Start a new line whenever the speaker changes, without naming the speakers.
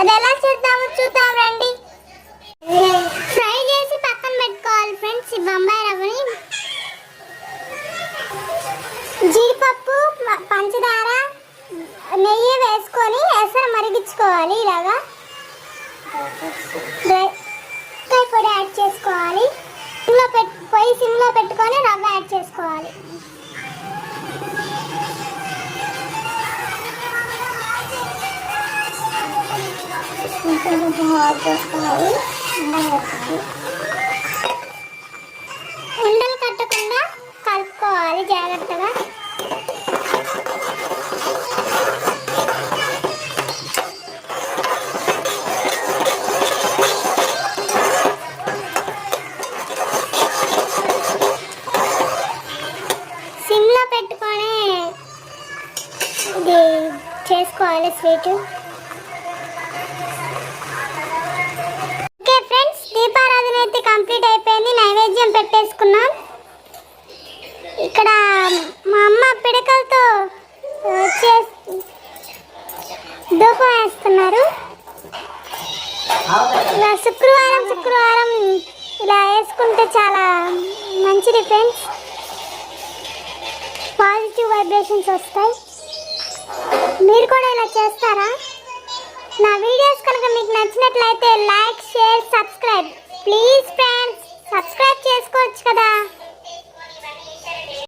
అది ఎలా చేద్దామో చూద్దాం రండి. ఫ్రై చేసి పక్కన పెట్టుకోవాలి ఫ్రెండ్స్. ఈ బొంబాయి రవ్వని జీడిపప్పు, పంచదార, నెయ్యి వేసుకొని ఎసరు మరిగించుకోవాలి. ఇలాగా డ్రై పొడి యాడ్ చేసుకోవాలి. సిమ్లో పెట్టుకొని రవ్వ యాడ్ చేసుకోవాలి. ఉండలు కట్టకుండా కలుపుకోవాలి జాగ్రత్తగా. సిమ్లో పెట్టుకొని ఇది చేసుకోవాలి స్వీట్. దీపారాధన అయితే కంప్లీట్ అయిపోయింది. నైవేద్యం పెట్టేసుకున్నాం. ఇక్కడ మా అమ్మ పిడకలతో ధూపం వేస్తున్నారు. ఇలా శుక్రవారం ఇలా వేసుకుంటే చాలా మంచిది ఫ్రెండ్స్. పాజిటివ్ వైబ్రేషన్స్ వస్తాయి. మీరు కూడా ఇలా చేస్తారా? నా వీడియోస్ కనుక మీకు నచ్చినట్లయితే like, share, subscribe. Please friends, subscribe చేసుకోవచ్చు కదా.